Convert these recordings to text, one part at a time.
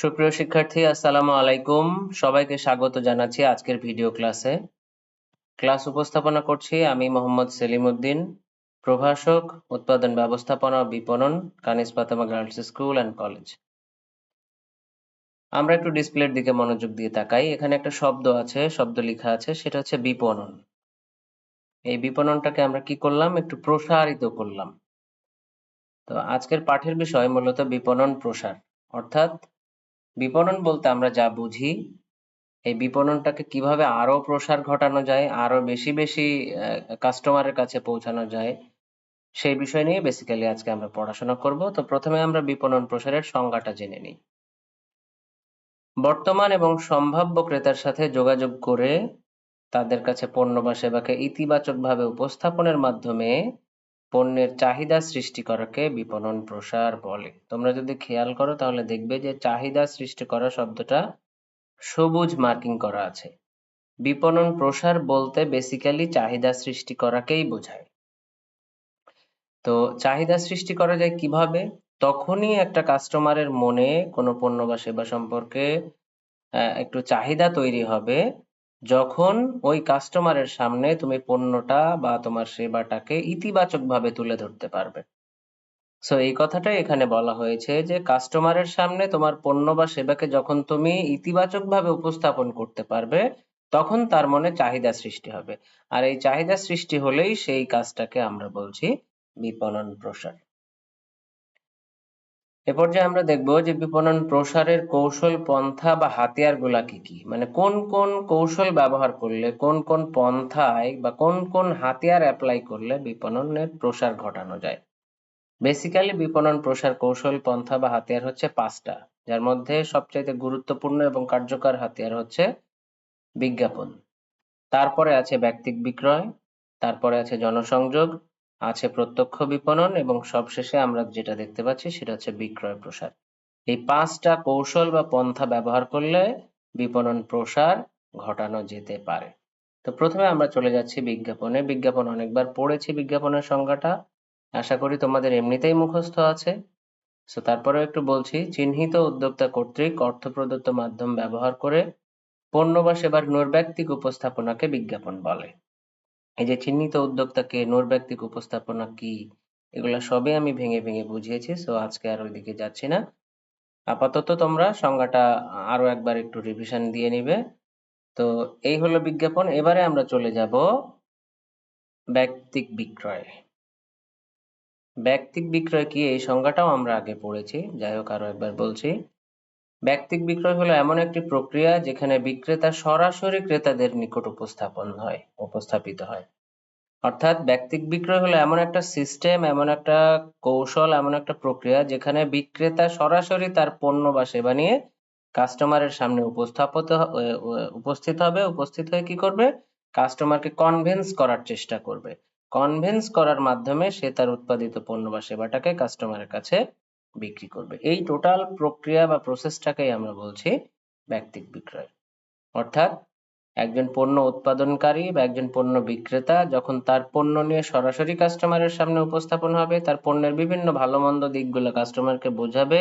সুপ্রিয় শিক্ষার্থী, আসসালামু আলাইকুম। সবাইকে স্বাগত জানাচ্ছি আজকের ভিডিও ক্লাসে। ক্লাস উপস্থাপনা করছি আমি মোহাম্মদ সেলিম উদ্দিন, প্রভাষক, উৎপাদন ব্যবস্থাপনা ও বিপণন, Kanis Fatema girls school and college. আমরা একটু ডিসপ্লের দিকে মনোযোগ দিয়ে তাকাই। এখানে একটা শব্দ আছে, শব্দ লেখা আছে, সেটা হচ্ছে বিপণন। এই বিপণনটাকে আমরা কি করলাম, একটু প্রসারিত করলাম। তো আজকের পাঠের বিষয় মূলত বিপণন প্রসার, অর্থাৎ বিপণন বলতে আমরা যা বুঝি, এই বিপণনটাকে কিভাবে আরো প্রসার ঘটানো যায়, আরো বেশি বেশি কাস্টমারের কাছে পৌঁছানো যায়, সেই বিষয় নিয়ে বেসিক্যালি আজকে আমরা পড়াশোনা করব। তো প্রথমে আমরা বিপণন প্রসারের সংজ্ঞাটা জেনে নিই। বর্তমান এবং সম্ভাব্য ক্রেতার সাথে যোগাযোগ করে তাদের কাছে পণ্য বা সেবাকে ইতিবাচকভাবে উপস্থাপনের মাধ্যমে পণ্যের চাহিদা সৃষ্টি করাকে বিপণন প্রসার বলে। তোমরা যদি খেয়াল করো তাহলে দেখবে যে চাহিদা সৃষ্টি করা শব্দটা সবুজ মার্কিং করা আছে। বিপণন প্রসার বলতে বেসিক্যালি চাহিদা সৃষ্টি করাকেই বোঝায়। তো চাহিদা সৃষ্টি করা যায় কিভাবে? তখনই একটা কাস্টমারের মনে কোনো পণ্য বা সেবা সম্পর্কে একটু চাহিদা তৈরি হবে যখন ওই কাস্টমারের সামনে তুমি পণ্যটা বা তোমার সেবাটাকে ইতিবাচকভাবে তুলে ধরতে পারবে। সো এই কথাটাই এখানে বলা হয়েছে যে কাস্টমারের সামনে তোমার পণ্য বা সেবাকে যখন তুমি ইতিবাচকভাবে উপস্থাপন করতে পারবে, তখন তার মনে চাহিদা সৃষ্টি হবে। আর এই চাহিদা সৃষ্টি হলেই সেই কাজটাকে আমরা বলছি বিপণন প্রসার। এ পর্যায়ে আমরা দেখব যে বিপণন প্রসারের কৌশল, পন্থা বা হাতিয়ার গুলা কি কি, মানে কোন কোন কৌশল ব্যবহার করলে, কোন কোন পন্থায় বা কোন কোন হাতিয়ার অ্যাপ্লাই করলে বিপণনের প্রসার ঘটানো যায়। বেসিক্যালি বিপণন প্রসার কৌশল, পন্থা বা হাতিয়ার হচ্ছে পাঁচটা, যার মধ্যে সবচাইতে গুরুত্বপূর্ণ এবং কার্যকর হাতিয়ার হচ্ছে বিজ্ঞাপন। তারপরে আছে ব্যক্তিক বিক্রয়, তারপরে আছে জনসংযোগ, আছে প্রত্যক্ষ বিপণন এবং সবশেষে আমরা যেটা দেখতে পাচ্ছি সেটা হচ্ছে বিক্রয় প্রসার। এই পাঁচটা কৌশল বা পন্থা ব্যবহার করলে বিপণন প্রসার ঘটানো যেতে পারে। তো প্রথমে আমরা চলে যাচ্ছি বিজ্ঞাপনে। বিজ্ঞাপন অনেকবার পড়েছি, বিজ্ঞাপনের সংজ্ঞাটা আশা করি তোমাদের এমনিতেই মুখস্থ আছে। সো তারপরেও একটু বলছি, চিহ্নিত উদ্যোক্তা কর্তৃক অর্থ প্রদত্ত মাধ্যম ব্যবহার করে পণ্য বা সেবার নৈর্ব্যক্তিক উপস্থাপনাকে বিজ্ঞাপন বলে। এই যে চিহ্নিত উদ্যোক্তাকে, নৈর্ব্যক্তিক উপস্থাপনা কি, এগুলা সবই আমি ভেঙে ভেঙে বুঝিয়েছি। সো আজকে আর ওইদিকে যাচ্ছি না। আপাতত তোমরা সংজ্ঞাটা আরো একবার একটু রিভিশন দিয়ে নিবে। তো এই হলো বিজ্ঞাপন। এবারে আমরা চলে যাব ব্যক্তিক বিক্রয়। ব্যক্তিক বিক্রয় কি, এই সংজ্ঞাটাও আমরা আগে পড়েছি, যাই হোক আরো একবার বলছি। ব্যক্তিক বিক্রয় হলো এমন একটি প্রক্রিয়া যেখানে বিক্রেতা সরাসরি ক্রেতাদের নিকট উপস্থাপিত হয়। অর্থাৎ ব্যক্তিক বিক্রয় হলো এমন একটা সিস্টেম, এমন একটা কৌশল, এমন একটা প্রক্রিয়া যেখানে বিক্রেতা সরাসরি তার পণ্য বা সেবা নিয়ে কাস্টমারের সামনে উপস্থিত হবে। উপস্থিত হয়ে কি করবে? কাস্টমারকে কনভিন্স করার চেষ্টা করবে। কনভিন্স করার মাধ্যমে সে তার উৎপাদিত পণ্য বা সেবাটাকে কাস্টমারের কাছে বিক্রি করবে। এই টোটাল প্রক্রিয়া বা প্রসেসটাকেই আমরা বলছি ব্যক্তিক বিক্রয়। অর্থাৎ একজন পণ্য উৎপাদনকারী বা একজন পণ্য বিক্রেতা যখন তার পণ্য নিয়ে সরাসরি কাস্টমারের সামনে উপস্থাপন হবে, তার পণ্যের বিভিন্ন ভালো মন্দ দিকগুলো কাস্টমারকে বোঝাবে,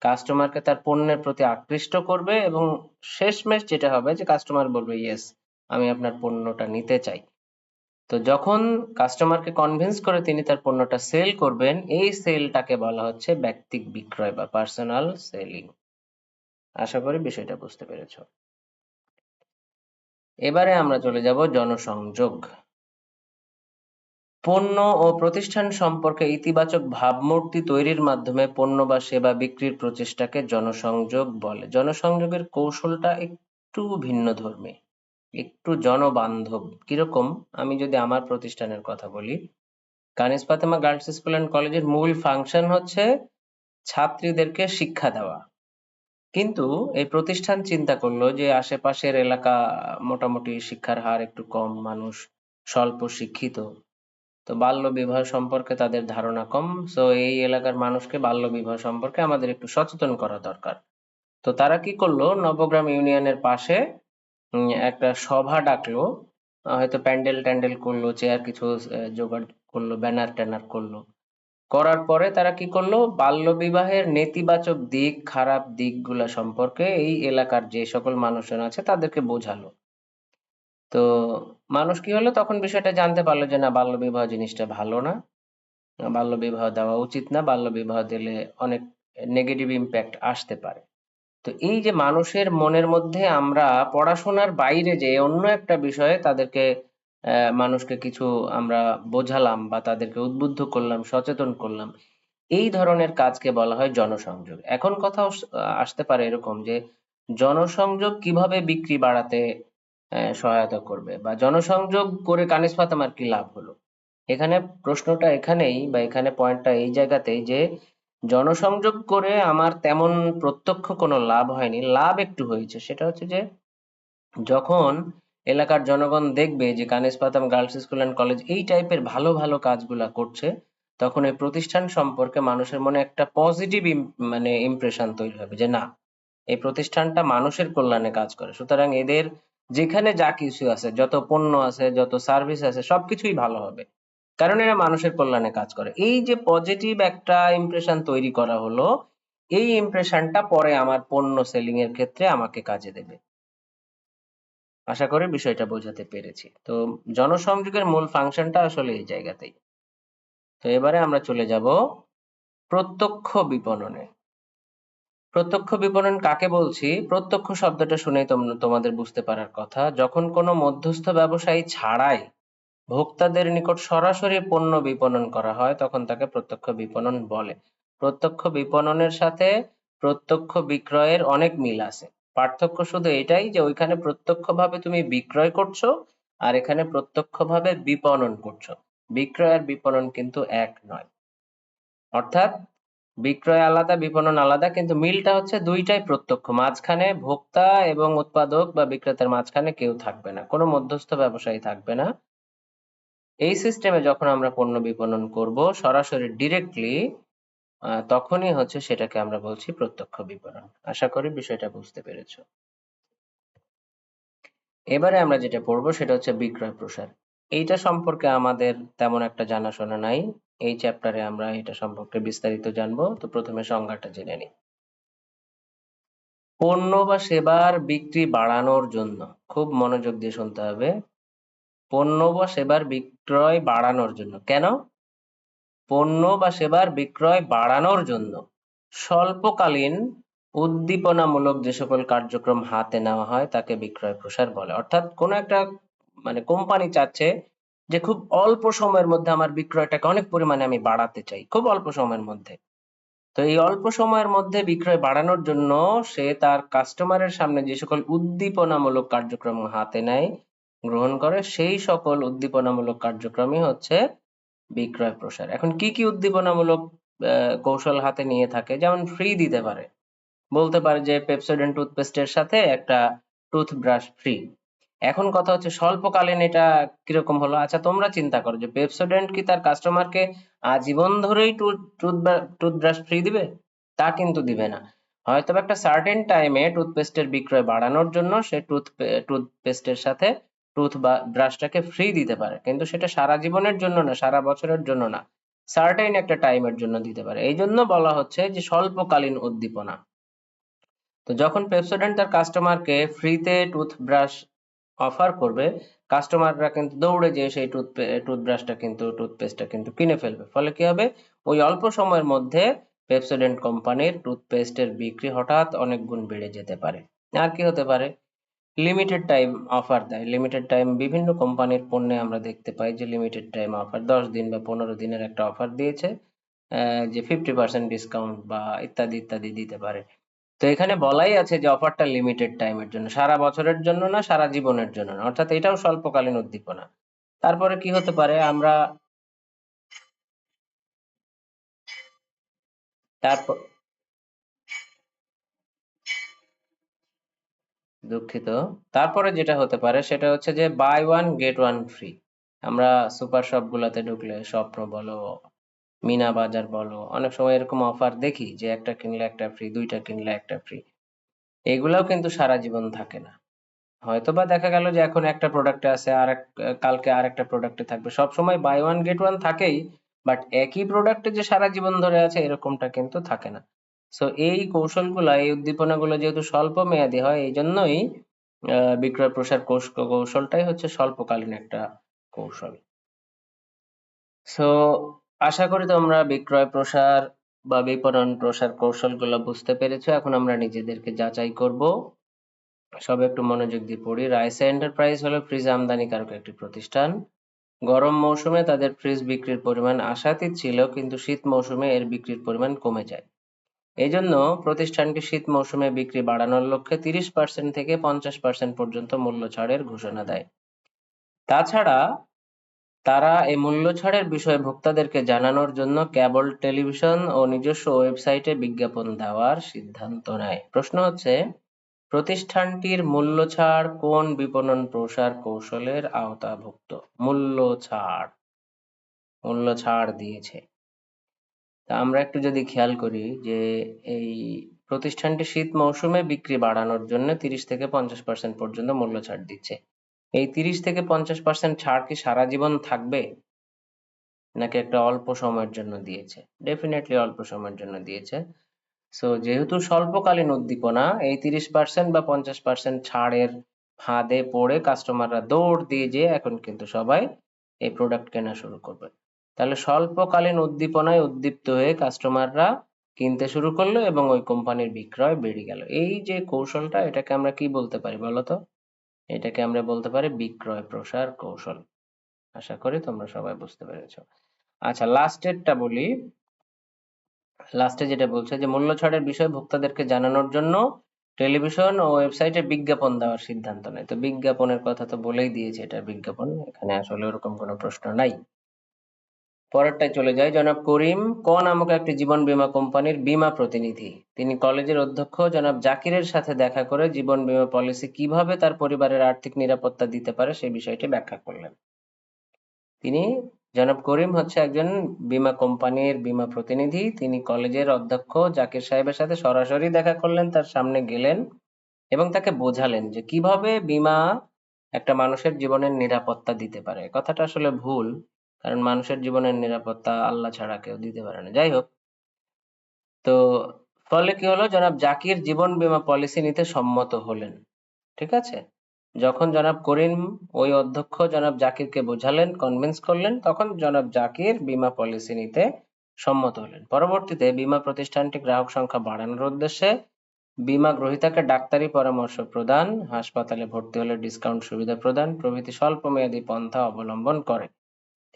কাস্টমারকে তার পণ্যের প্রতি আকৃষ্ট করবে এবং শেষমেশ যেটা হবে যে কাস্টমার বলবে ইয়েস, আমি আপনার পণ্যটা নিতে চাই। তো যখন কাস্টমারকে কনভিন্স করে তিনি তার পণ্যটা সেল করবেন, এই সেলটাকে বলা হচ্ছে ব্যক্তিক বিক্রয় বা পার্সোনাল সেলিং। আশা করি বিষয়টা বুঝতে পেরেছো। এবারে আমরা চলে যাব জনসংযোগ। পণ্য ও প্রতিষ্ঠান সম্পর্কে ইতিবাচক ভাবমূর্তি তৈরির মাধ্যমে পণ্য বা সেবা বিক্রির প্রচেষ্টাকে জনসংযোগ বলে। জনসংযোগের কৌশলটা একটু ভিন্নধর্মী, একটু জনবান্ধব। কিরকম? আমি যদি আমার প্রতিষ্ঠানের কথা বলি, Kanis Fatema girls school and কলেজের মূল ফাংশন হচ্ছে ছাত্রীদেরকে শিক্ষা দেওয়া। কিন্তু এই প্রতিষ্ঠান চিন্তা করলো যে আশেপাশের এলাকা মোটামুটি শিক্ষার হার একটু কম, মানুষ স্বল্প শিক্ষিত, তো বাল্য বিবাহ সম্পর্কে তাদের ধারণা কম। সো এই এলাকার মানুষকে বাল্য বিবাহ সম্পর্কে আমাদের একটু সচেতন করা দরকার। তো তারা কি করলো, নবগ্রাম ইউনিয়নের পাশে একটা সভা ডাকলো, হয়তো প্যান্ডেল ট্যান্ডেল করলো, চেয়ার কিছু জোগাড় করলো, ব্যানার ট্যানার করলো। করার পরে তারা কি করলো, বাল্যবিবাহের নেতিবাচক দিক, খারাপ দিকগুলা সম্পর্কে এই এলাকার যে সকল মানুষজন আছে তাদেরকে বোঝালো। তো মানুষ কি হলো, তখন বিষয়টা জানতে পারলো যে না, বাল্যবিবাহ জিনিসটা ভালো না, বাল্যবিবাহ দেওয়া উচিত না, বাল্যবিবাহ দিলে অনেক নেগেটিভ ইম্প্যাক্ট আসতে পারে। তো এই যে মানুষের মনের মধ্যে আমরা পড়াশোনার বাইরে যে অন্য একটা বিষয়ে তাদেরকে মানুষকে কিছু আমরা বোঝালাম বা তাদেরকে উদ্বুদ্ধ করলাম, সচেতন করলাম, এই ধরনের কাজকে বলা হয় জনসংযোগ। এখন কথা আসতে পারে এরকম যে জনসংযোগ কিভাবে বিক্রি বাড়াতে সহায়তা করবে, বা জনসংযোগ করে কানিজ ফাতেমার কি লাভ হলো। এখানে প্রশ্নটা এখানেই, বা এখানে পয়েন্টটা এই জায়গাতেই যে জনসংযোগ করে আমার তেমন প্রত্যক্ষ কোনো লাভ হয়নি, লাভ একটু হয়েছে। সেটা হচ্ছে যে যখন এলাকার জনগণ দেখবে যে কানিজ পাতাম গার্লস স্কুল অ্যান্ড কলেজ এই টাইপের ভালো ভালো কাজগুলা করছে, তখন এই প্রতিষ্ঠান সম্পর্কে মানুষের মনে একটা পজিটিভ মানে ইমপ্রেশন তৈরি হবে যে না, এই প্রতিষ্ঠানটা মানুষের কল্যাণে কাজ করে, সুতরাং এদের যেখানে যা কিছু আছে, যত পণ্য আছে, যত সার্ভিস আছে, সবকিছুই ভালো হবে, কারণ এরা মানুষের কল্যাণে কাজ করে। এই যে পজিটিভ একটা ইমপ্রেশন তৈরি করা হলো, এই ইমপ্রেশনটা পরে আমার পণ্য সেলিং এর ক্ষেত্রে আমাকে কাজে দেবে। আশা করি বিষয়টা বোঝাতে পেরেছি। তো জনসংযোগের মূল ফাংশনটা আসলে এই জায়গাতেই। তো এবারে আমরা চলে যাব প্রত্যক্ষ বিপণনে। প্রত্যক্ষ বিপণন কাকে বলছি? প্রত্যক্ষ শব্দটা শুনেই তোমাদের বুঝতে পারার কথা, যখন কোনো মধ্যস্থ ব্যবসায়ী ছাড়াই ভোক্তাদের নিকট সরাসরি পণ্য বিপণন করা হয়, তখন তাকে প্রত্যক্ষ বিপণন বলে। প্রত্যক্ষ বিপণনের সাথে প্রত্যক্ষ বিক্রয়ের অনেক মিল আছে। পার্থক্য শুধু এটাই যে ওইখানে প্রত্যক্ষভাবে তুমি বিক্রয় করছো, আর এখানে প্রত্যক্ষভাবে বিপণন করছো। বিক্রয় আর বিপণন কিন্তু এক নয়। অর্থাৎ বিক্রয় আলাদা, বিপণন আলাদা, কিন্তু মিলটা হচ্ছে দুইটাই প্রত্যক্ষ। মাঝখানে ভোক্তা এবং উৎপাদক বা বিক্রেতার মাঝখানে কেউ থাকবে না, কোনো মধ্যস্থ ব্যবসায়ী থাকবে না। এই সিস্টেমে যখন আমরা পণ্য বিপণন করব সরাসরি ডিরেক্টলি, তখনই হচ্ছে সেটাকে আমরা বলছি প্রত্যক্ষ বিপণন। আশা করি বিষয়টা বুঝতে পেরেছো। এবারে আমরা যেটা পড়বো সেটা হচ্ছে বিক্রয় প্রসার। এইটা সম্পর্কে আমাদের তেমন একটা জানাশোনা নাই, এই চ্যাপ্টারে আমরা এটা সম্পর্কে বিস্তারিত জানবো। তো প্রথমে সংজ্ঞাটা জেনে নিই। পণ্য বা সেবার বিক্রি বাড়ানোর জন্য, খুব মনোযোগ দিয়ে শুনতে হবে, পণ্য বা সেবার বিক্রয় বাড়ানোর জন্য। কেন? পণ্য বা সেবার বিক্রয় বাড়ানোর জন্য স্বল্পকালীন উদ্দীপনামূলক যে সকল কার্যক্রম হাতে নেওয়া হয় তাকে বিক্রয় প্রসার বলে। অর্থাৎ কোন একটা মানে কোম্পানি চাচ্ছে যে খুব অল্প সময়ের মধ্যে আমার বিক্রয়টাকে অনেক পরিমাণে আমি বাড়াতে চাই, খুব অল্প সময়ের মধ্যে। তো এই অল্প সময়ের মধ্যে বিক্রয় বাড়ানোর জন্য সে তার কাস্টমারের সামনে যে সকল উদ্দীপনামূলক কার্যক্রম হাতে নেয়, গ্রহণ করে, সেই সকল উদ্দীপনামূলক কার্যক্রমই হচ্ছে বিক্রয় প্রসার। এখন কি কি উদ্দীপনামূলক কৌশল হাতে নিয়ে থাকে? যেমন ফ্রি দিতে পারে, বলতে পারে যে পেপসোডেন্ট টুথপেস্টের সাথে একটা টুথব্রাশ ফ্রি। এখন কথা হচ্ছে স্বল্পকালীন এটা কিরকম হলো। আচ্ছা তোমরা চিন্তা করো যে পেপসোডেন্ট কি তার কাস্টমারকে আজীবন ধরেই টুথব্রাশ ফ্রি দিবে? তা কিন্তু দিবে না। হয়তো একটা সার্টেন টাইমে টুথপেস্টের বিক্রয় বাড়ানোর জন্য সে টুথপেস্টের সাথে টুথ বা ব্রাশটাকে ফ্রি দিতে পারে, কিন্তু সেটা সারা জীবনের জন্য না, সারা বছরের জন্য না, সার্টেন একটা টাইমের জন্য দিতে পারে। এই জন্য বলা হচ্ছে যে স্বল্পকালীন উদ্দীপনা। তো যখন পেপসোডেন্ট তার কাস্টমারকে ফ্রিতে টুথব্রাশ অফার করবে, কাস্টমাররা কিন্তু দৌড়ে যেয়ে সেই টুথব্রাশটা কিন্তু টুথপেস্টটা কিন্তু কিনে ফেলবে। ফলে কি হবে, ওই অল্প সময়ের মধ্যে পেপসোডেন্ট কোম্পানির টুথপেস্টের বিক্রি হঠাৎ অনেক গুণ বেড়ে যেতে পারে। আর কি হতে পারে, লিমিটেড টাইম অফার দেয়। লিমিটেড টাইম বিভিন্ন কোম্পানির পণ্যে আমরা দেখতে পাই যে লিমিটেড টাইম অফার, 10 দিন বা 15 দিনের একটা অফার দিয়েছে, যে 50% ডিসকাউন্ট বা ইত্যাদি ইত্যাদি দিতে পারে। তো এখানে বলাই আছে যে অফারটা লিমিটেড টাইমের জন্য, সারা বছরের জন্য না, সারা জীবনের জন্য না, অর্থাৎ এটাও স্বল্পকালীন উদ্দীপনা। তারপরে কি হতে পারে, আমরা তারপর, দুঃখিত, তারপরে যেটা হতে পারে সেটা হচ্ছে যে buy one get one free. আমরা সুপার শপ গুলাতে ঢুকলে, স্বপ্ন বলো, মিনা বাজার বলো, অনেক সময় এরকম অফার দেখি যে একটা কিনলে একটা ফ্রি, দুইটা কিনলে একটা ফ্রি। এগুলাও কিন্তু সারা জীবন থাকে না। হয়তোবা দেখা গেল যে এখন একটা প্রোডাক্টে আছে, কালকে আর একটা প্রোডাক্টে থাকবে, সব সময় বাই ওয়ান গেট ওয়ান থাকেই, বাট একই প্রোডাক্টে যে সারা জীবন ধরে আছে এরকমটা কিন্তু থাকে না। সো এই কৌশলগুলা, এই উদ্দীপনাগুলো যেহেতু স্বল্প মেয়াদী হয়, এই জন্যই বিক্রয় প্রসার কৌশলটাই হচ্ছে স্বল্পকালীন একটা কৌশল। সো আশা করি তোমরা বিক্রয় প্রসার বা বিপণন প্রসার কৌশলগুলো বুঝতে পেরেছো। এখন আমরা নিজেদেরকে যাচাই করব। সব একটু মনোযোগ দিয়ে পড়ি। রাইসা এন্টারপ্রাইজ হলো ফ্রিজ আমদানিকারক একটি প্রতিষ্ঠান। গরম মৌসুমে তাদের ফ্রিজ বিক্রির পরিমাণ আশাতীত ছিল, কিন্তু শীত মৌসুমে এর বিক্রির পরিমাণ কমে যায়। এজন্য প্রতিষ্ঠানটি শীত মৌসুমে বিক্রি বাড়ানোর লক্ষ্যে 30% থেকে 50% পর্যন্ত মূল্য ছাড়ের ঘোষণা দেয়। তাছাড়া তারা এই মূল্য ছাড়ের বিষয়ে ভোক্তাদেরকে জানানোর জন্য কেবল টেলিভিশন ও নিজস্ব ওয়েবসাইটে বিজ্ঞাপন দেওয়ার সিদ্ধান্ত নেয়। প্রশ্ন হচ্ছে, প্রতিষ্ঠানটির মূল্য ছাড় কোন বিপণন প্রসার কৌশলের আওতাভুক্ত? মূল্য ছাড় দিয়েছে। তা আমরা একটু যদি খেয়াল করি যে এই প্রতিষ্ঠানটি শীত মৌসুমে বিক্রি বাড়ানোর জন্য 30 থেকে 50% পর্যন্ত মূল্য ছাড় দিচ্ছে। এই 30 থেকে 50% ছাড় কি সারা জীবন থাকবে, নাকি একটা অল্প সময়ের জন্য দিয়েছে? ডেফিনেটলি অল্প সময়ের জন্য দিয়েছে। সো যেহেতু স্বল্পকালীন উদ্দীপনা, এই 30% বা 50% ছাড়ের ফাঁদে পড়ে কাস্টমাররা দৌড় দিয়ে যেয়ে এখন কিন্তু সবাই এই প্রোডাক্ট কেনা শুরু করবে। তাহলে স্বল্পকালীন উদ্দীপনায় উদ্দীপ্ত হয়ে কাস্টমাররা কিনতে শুরু করলো এবং ওই কোম্পানির বিক্রয় বেড়ে গেল। এই যে কৌশলটা, এটাকে আমরা কি বলতে পারি বলতো? এটাকে আমরা বলতে পারি বিক্রয় প্রসার কৌশল। আশা করি তোমরা সবাই বুঝতে পেরেছো। আচ্ছা, লাস্টেরটা বলি। লাস্টে যেটা বলছে যে মূল্য ছাড়ের বিষয়ে ভোক্তাদেরকে জানানোর জন্য টেলিভিশন ও ওয়েবসাইটে বিজ্ঞাপন দেওয়ার সিদ্ধান্ত নেয়। তো বিজ্ঞাপনের কথা তো বলেই দিয়েছে, এটা বিজ্ঞাপন, এখানে আসলে ওরকম কোনো প্রশ্ন নাই। পরেরটায় চলে যায়। জনাব করিম ক নামক একটি জীবন বীমা কোম্পানির বীমা প্রতিনিধি। তিনি কলেজের অধ্যক্ষ জনাব জাকিরের সাথে দেখা করে জীবন বীমা পলিসি কিভাবে তার পরিবারের আর্থিক নিরাপত্তা দিতে পারে সেই বিষয়টি ব্যাখ্যা করলেন। তিনি, জনাব করিম হচ্ছে একজন বীমা কোম্পানির বীমা প্রতিনিধি। তিনি কলেজের অধ্যক্ষ জাকির সাহেবের সাথে সরাসরি দেখা করলেন, তার সামনে গেলেন এবং তাকে বোঝালেন যে কিভাবে বীমা একটা মানুষের জীবনের নিরাপত্তা দিতে পারে। কথাটা আসলে ভুল, কারণ মানুষের জীবনের নিরাপত্তা আল্লাহ ছাড়া কেউ দিতে পারে না। যাই হোক, তো ফলে কি হলো, জনাব জাকির জীবন বীমা পলিসি নিতে সম্মত হলেন। ঠিক আছে? যখন জনাব করিম ওই অধ্যক্ষ জনাব জাকিরকে বোঝালেন, কনভিন্স করলেন, তখন জনাব জাকির বীমা পলিসি নিতে সম্মত হলেন। পরবর্তীতে বীমা প্রতিষ্ঠানটি গ্রাহক সংখ্যা বাড়ানোর উদ্দেশ্যে বীমা গ্রহীতাকে ডাক্তারি পরামর্শ প্রদান, হাসপাতালে ভর্তি হলে ডিসকাউন্ট সুবিধা প্রদান প্রভৃতি স্বল্পমেয়াদী পন্থা অবলম্বন করে।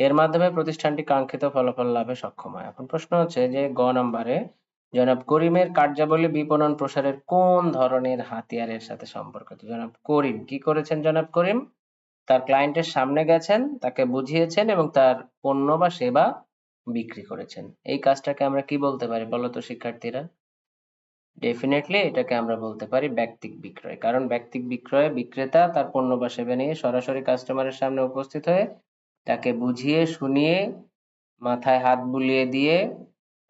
এর মাধ্যমে প্রতিষ্ঠানটি কাঙ্ক্ষিত ফলাফল লাভে সক্ষম হয়। এখন প্রশ্ন হচ্ছে যে গ নম্বরে জনাব করিমের কার্যাবলী বিপণন প্রসারের কোন ধরনের হাতিয়ারের সাথে সম্পর্কিত? জনাব করিম কি করেছেন? জনাব করিম তার ক্লায়েন্টের সামনে গেছেন, তাকে বুঝিয়েছেন এবং তার পণ্য বা সেবা বিক্রি করেছেন। এই কাজটাকে আমরা কি বলতে পারি বলো তো শিক্ষার্থীরা? ডেফিনেটলি এটাকে আমরা বলতে পারি ব্যক্তিক বিক্রয়। কারণ ব্যক্তিক বিক্রয়ে বিক্রেতা তার পণ্য বা সেবা নিয়ে সরাসরি কাস্টমারের সামনে উপস্থিত হয়ে তাকে বুঝিয়ে শুনিয়ে মাথায় হাত বুলিয়ে দিয়ে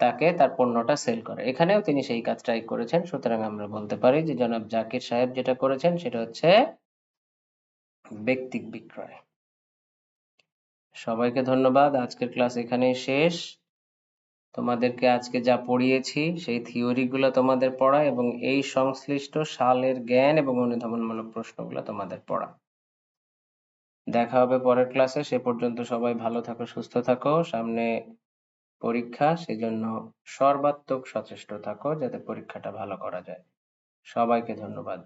তাকে তার পণ্যটা সেল করে। এখানেও তিনি সেই কাজটাই করেছেন। সুতরাং আমরা বলতে পারি যে জনাব জাকির সাহেব যেটা করেছেন সেটা হচ্ছে ব্যক্তিক বিক্রয়। সবাইকে ধন্যবাদ। আজকের ক্লাস এখানেই শেষ। তোমাদেরকে আজকে যা পড়িয়েছি সেই থিওরি গুলো তোমাদের পড়া এবং এই সংশ্লিষ্ট সালের জ্ঞান এবং অনুধাবনমূলক প্রশ্নগুলো তোমাদের পড়া। দেখা হবে পরের ক্লাসে। সে পর্যন্ত সবাই ভালো থাকো, সুস্থ থাকো। সামনে পরীক্ষা, সেজন্য সর্বাত্মক সচেষ্ট থাকো যাতে পরীক্ষাটা ভালো করা যায়। সবাইকে ধন্যবাদ।